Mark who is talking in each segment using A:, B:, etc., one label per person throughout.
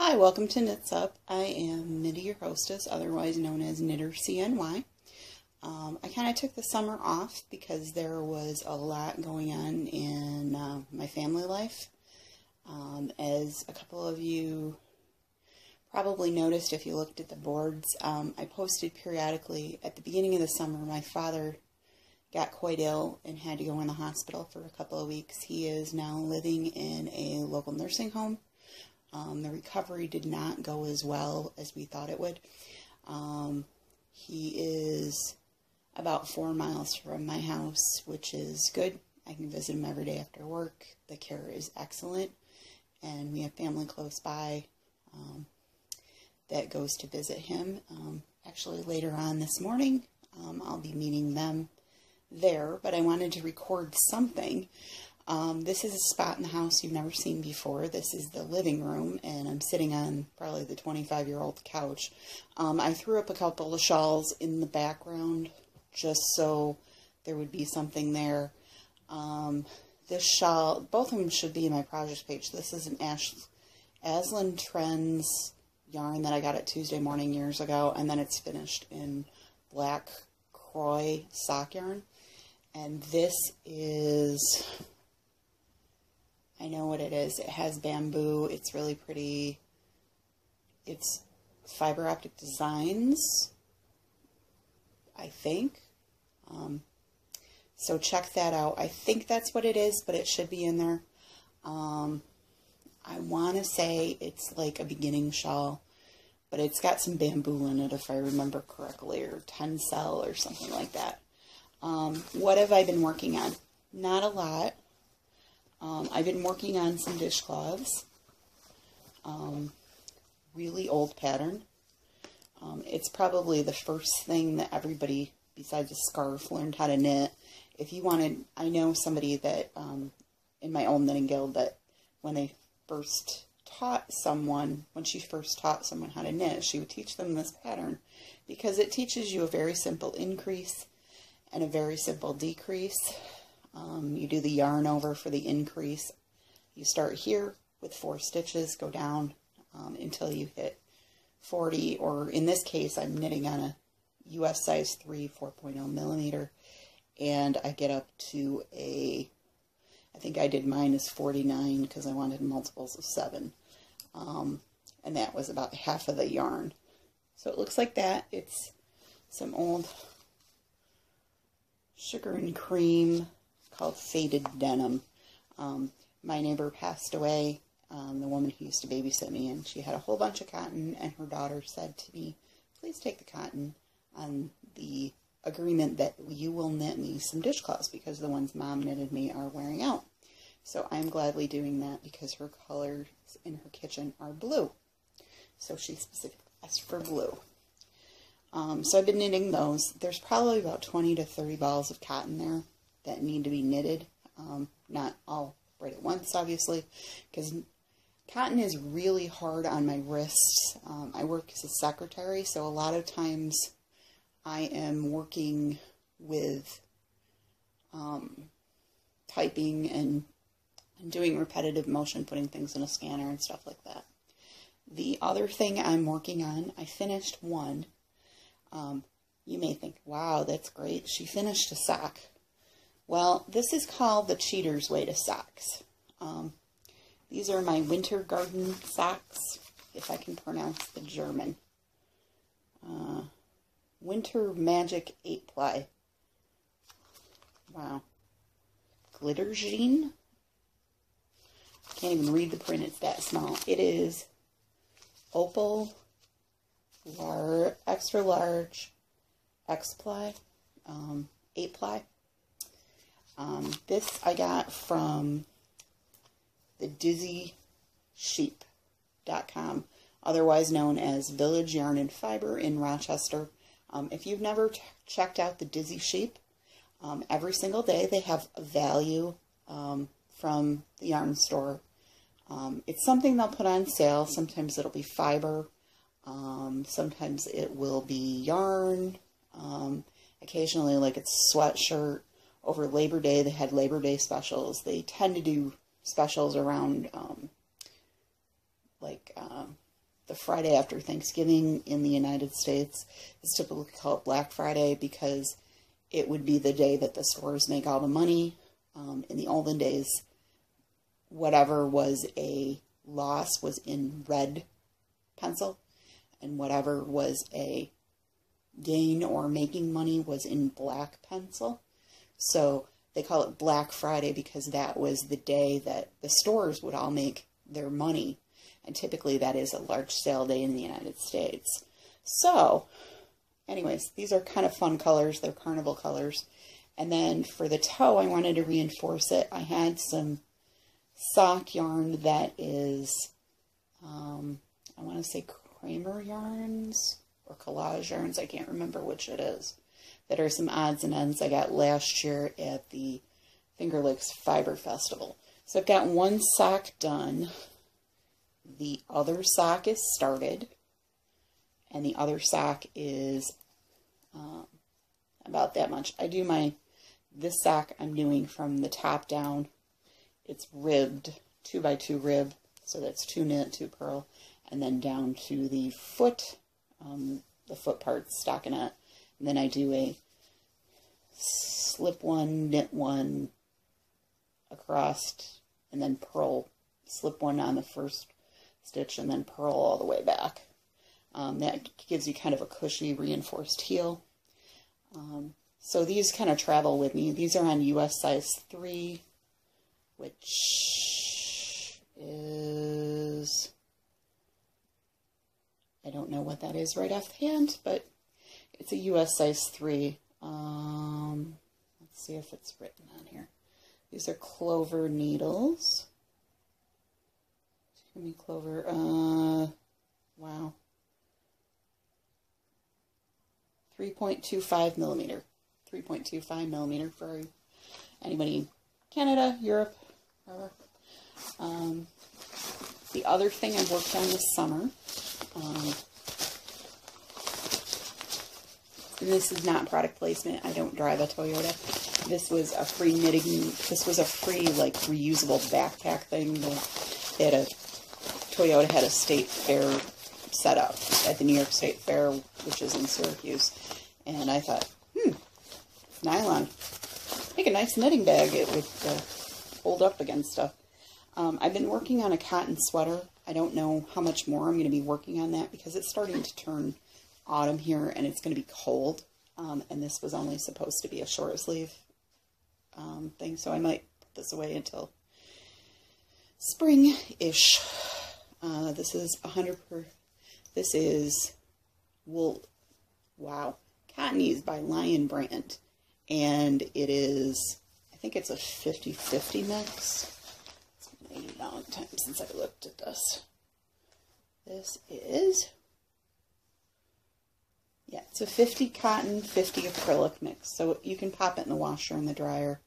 A: Hi, welcome to Knits Up. I am Mindy, your hostess, otherwise known as Knitter CNY. I kind of took the summer off because there was a lot going on in my family life. As a couple of you probably noticed if you looked at the boards, I posted periodically at the beginning of the summer. My father got quite ill and had to go in the hospital for a couple of weeks. He is now living in a local nursing home. The recovery did not go as well as we thought it would. He is about 4 miles from my house, which is good. I can visit him every day after work. The care is excellent, and we have family close by that goes to visit him. Actually, later on this morning, I'll be meeting them there, but I wanted to record something. This is a spot in the house you've never seen before. This is the living room, and I'm sitting on probably the 25-year-old couch. I threw up a couple of shawls in the background just so there would be something there. This shawl, both of them should be in my project page. This is an Aslan Trends yarn that I got at Tuesday Morning years ago, and then it's finished in black Kroy sock yarn. And this is... I know what it is. It has bamboo. It's really pretty. It's Fiber Optic Designs, I think. So check that out. I think that's what it is, but it should be in there. I want to say it's like a beginning shawl, but it's got some bamboo in it, if I remember correctly, or tencel or something like that. What have I been working on? Not a lot. I've been working on some dishcloths, really old pattern. It's probably the first thing that everybody, besides a scarf, learned how to knit. If you wanted, I know somebody that, in my old knitting guild, that when they first taught someone, when she first taught someone how to knit, she would teach them this pattern, because it teaches you a very simple increase and a very simple decrease. You do the yarn over for the increase. You start here with 4 stitches, go down until you hit 40, or in this case, I'm knitting on a US size 3, 4.0 millimeter, and I get up to a, I think I did mine as 49 because I wanted multiples of 7, and that was about half of the yarn. So it looks like that. It's some old sugar and cream called Faded Denim. My neighbor passed away, the woman who used to babysit me, and she had a whole bunch of cotton, and her daughter said to me, please take the cotton on the agreement that you will knit me some dishcloths, because the ones Mom knitted me are wearing out. So I'm gladly doing that because her colors in her kitchen are blue. So she specifically asked for blue. So I've been knitting those. There's probably about 20 to 30 balls of cotton there that need to be knitted, not all right at once, obviously, because cotton is really hard on my wrists. I work as a secretary, so a lot of times I am working with typing and doing repetitive motion, putting things in a scanner and stuff like that. The other thing I'm working on, I finished one. You may think, wow, that's great. She finished a sock. Well, this is called the Cheater's Way to Socks. These are my winter garden socks, if I can pronounce the German. Winter Magic 8-ply. Wow. Glitter jean? Can't even read the print, it's that small. It is Opal extra large X-ply, 8-ply. This I got from the DizzySheep.com, otherwise known as Village Yarn and Fiber in Rochester. If you've never checked out the Dizzy Sheep, every single day they have a value from the yarn store. It's something they'll put on sale. Sometimes it'll be fiber. Sometimes it will be yarn. Occasionally, like it's sweatshirt. Over Labor Day, they had Labor Day specials. They tend to do specials around, like the Friday after Thanksgiving in the United States is typically called Black Friday because it would be the day that the stores make all the money. In the olden days, whatever was a loss was in red pencil, and whatever was a gain or making money was in black pencil. So they call it Black Friday because that was the day that the stores would all make their money. And typically that is a large sale day in the United States. So, anyways, these are kind of fun colors. They're carnival colors. And then for the toe, I wanted to reinforce it. I had some sock yarn that is, I want to say Kramer yarns or collage yarns. I can't remember which it is. That are some odds and ends I got last year at the Finger Lakes Fiber Festival. So I've got one sock done. The other sock is started. And the other sock is about that much. I do this sock I'm doing from the top down. It's ribbed, 2x2 rib. So that's 2 knit, 2 purl. And then down to the foot part stockinette. And then I do a slip one, knit one across, and then purl, slip one on the first stitch, and then purl all the way back. That gives you kind of a cushy reinforced heel. So these kind of travel with me. These are on US size 3, which is, I don't know what that is right offhand, but it's a US size 3. Let's see if it's written on here. These are clover needles. Give me clover. Wow. 3.25 millimeter. 3.25 millimeter for anybody, Canada, Europe, wherever. The other thing I worked on this summer, and this is not product placement. I don't drive a Toyota. This was a free knitting. This was a free like reusable backpack thing. Toyota had a state fair set up at the New York State Fair, which is in Syracuse, and I thought, nylon, make a nice knitting bag. It would hold up against stuff. I've been working on a cotton sweater. I don't know how much more I'm going to be working on that because it's starting to turn autumn here and it's going to be cold. And this was only supposed to be a short sleeve thing, so I might put this away until spring-ish. This is 100%. This is wool. Wow, Cottonese by Lion Brand, and it is. I think it's a 50-50 mix. It's been a long time since I looked at this. This is. Yeah, it's a 50 cotton, 50 acrylic mix. So you can pop it in the washer and the dryer.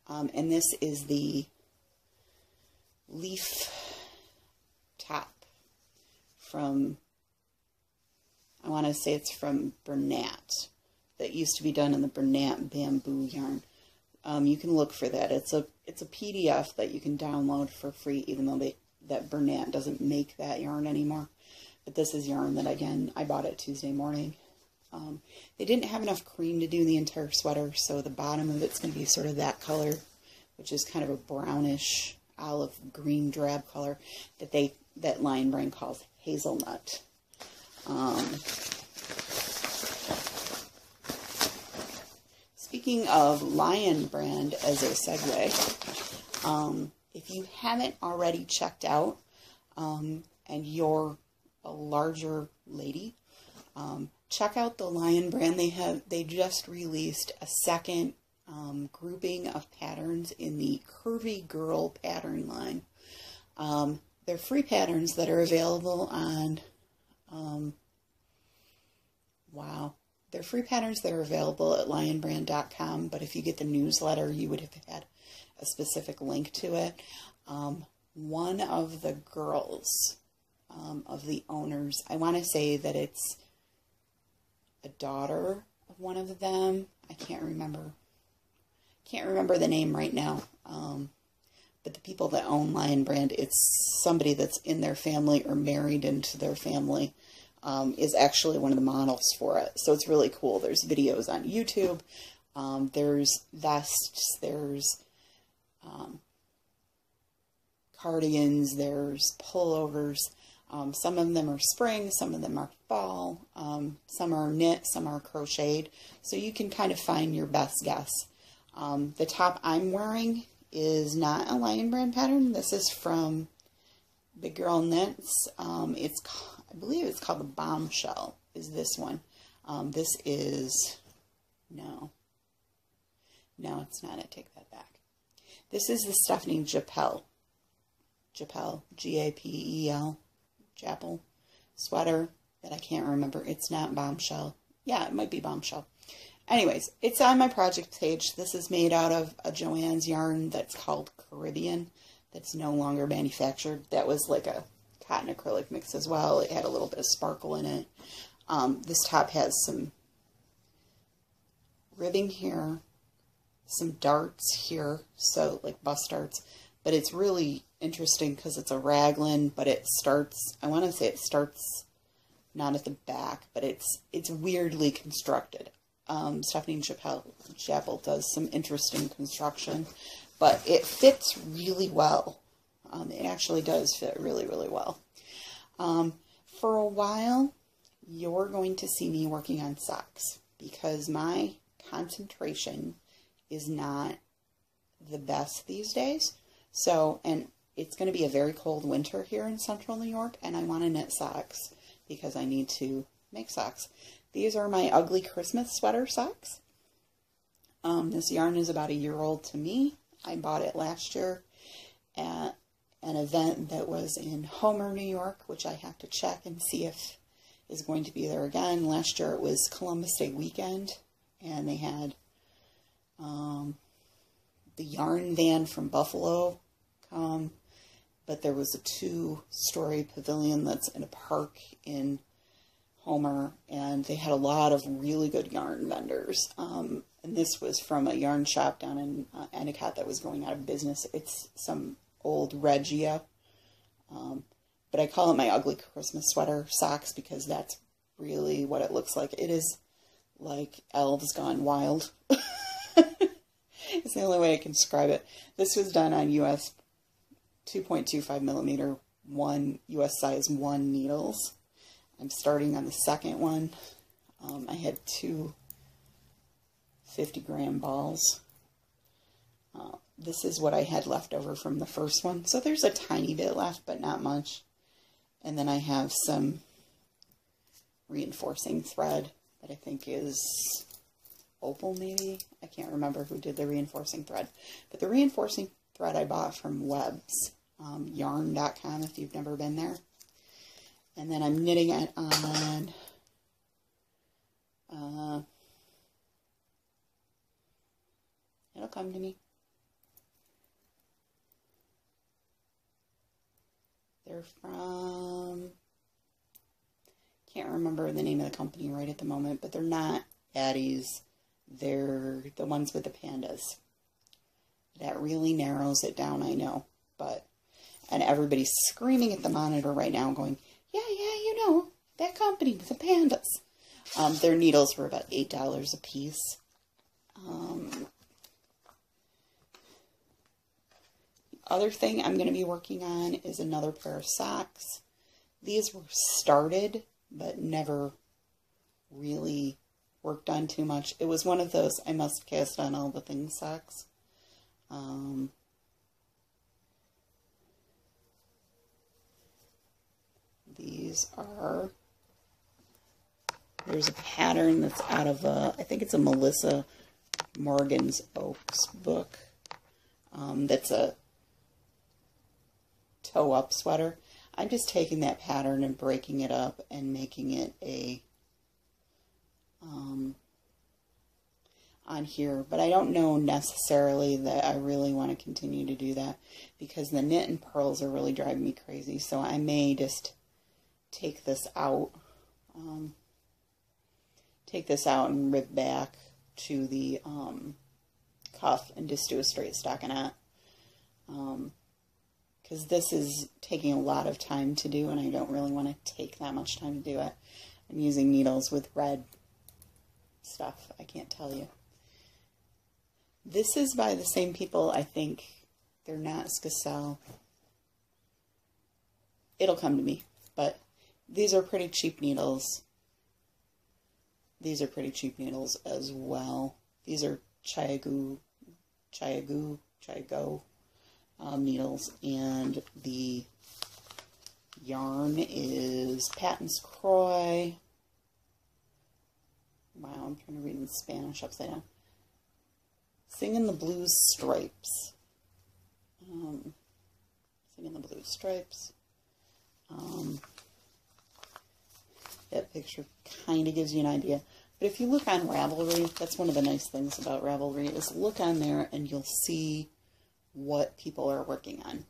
A: And this is the leaf top from, I want to say it's from Bernat. That used to be done in the Bernat bamboo yarn. You can look for that. It's a PDF that you can download for free, even though that Bernat doesn't make that yarn anymore. But this is yarn that, again, I bought it Tuesday morning. They didn't have enough cream to do the entire sweater, so the bottom of it's going to be sort of that color, which is kind of a brownish olive green drab color that Lion Brand calls hazelnut. Speaking of Lion Brand as a segue, if you haven't already checked out, and you're a larger lady, check out the Lion Brand. They just released a second grouping of patterns in the Curvy Girl pattern line. They're free patterns that are available on, they're free patterns that are available at lionbrand.com, but if you get the newsletter, you would have had a specific link to it. One of the girls, of the owners, I want to say that it's a daughter of one of them. I can't remember the name right now. but the people that own Lion Brand, it's somebody that's in their family or married into their family, is actually one of the models for it. So it's really cool. There's videos on YouTube. There's vests, there's cardigans, there's pullovers. Some of them are spring, some of them are fall, some are knit, some are crocheted. So you can kind of find your best guess. The top I'm wearing is not a Lion Brand pattern. This is from Big Girl Knits. I believe it's called the Bombshell, is this one. This is, no, it's not. I take that back. This is the Stephanie Japel, G-A-P-E-L, Japel sweater that I can't remember. It's not Bombshell. Yeah, it might be Bombshell. Anyways, it's on my project page. This is made out of a Joann's yarn that's called Caribbean, that's no longer manufactured. That was like a cotton acrylic mix as well. It had a little bit of sparkle in it. This top has some ribbing here, some darts here, so like bust darts, but it's really interesting because it's a raglan, but it starts, I want to say it starts not at the back, but it's weirdly constructed. Stephanie Japel does some interesting construction, but it fits really well. It actually does fit really, really well. For a while, you're going to see me working on socks because my concentration is not the best these days. So, and it's going to be a very cold winter here in central New York, and I want to knit socks because I need to make socks. These are my ugly Christmas sweater socks. This yarn is about a year old to me. I bought it last year at an event that was in Homer, New York, which I have to check and see if is going to be there again. Last year it was Columbus Day weekend, and they had the yarn van from Buffalo come, but there was a 2-story pavilion that's in a park in Homer, and they had a lot of really good yarn vendors. And this was from a yarn shop down in Endicott that was going out of business. It's some old Regia, but I call it my ugly Christmas sweater socks because that's really what it looks like. It is like elves gone wild. It's the only way I can describe it. This was done on US 2.25 millimeter, US size 1 needles. I'm starting on the second one. I had 2 50-gram balls. This is what I had left over from the first one. So there's a tiny bit left, but not much. And then I have some reinforcing thread that I think is Opal, maybe? I can't remember who did the reinforcing thread. But the reinforcing thread I bought from Webs, yarn.com if you've never been there. And then I'm knitting it on it'll come to me. They're from, can't remember the name of the company right at the moment, but they're not Addie's. They're the ones with the pandas. That really narrows it down, I know. But, and everybody's screaming at the monitor right now going, yeah, you know, that company with the pandas. Their needles were about $8 a piece. The other thing I'm going to be working on is another pair of socks. These were started, but never really worked on too much. It was one of those I must cast on all the things socks. These are, there's a pattern that's out of a, I think it's a Melissa Morgan's Oaks book. That's a toe-up sweater. I'm just taking that pattern and breaking it up and making it a on here, but I don't know necessarily that I really want to continue to do that because the knit and purls are really driving me crazy, so I may just take this out and rib back to the cuff and just do a straight stockinette. because this is taking a lot of time to do, and I don't really want to take that much time to do it. I'm using needles with red stuff. I can't tell you. This is by the same people, I think. They're not Skacel. It'll come to me, but these are pretty cheap needles. These are pretty cheap needles as well. These are Chiago needles, and the yarn is Patons Kroy. Wow, I'm trying to read in Spanish upside down. Singing the Blues Stripes. Singing the Blues Stripes. That picture kind of gives you an idea. But if you look on Ravelry, that's one of the nice things about Ravelry, is look on there and you'll see what people are working on.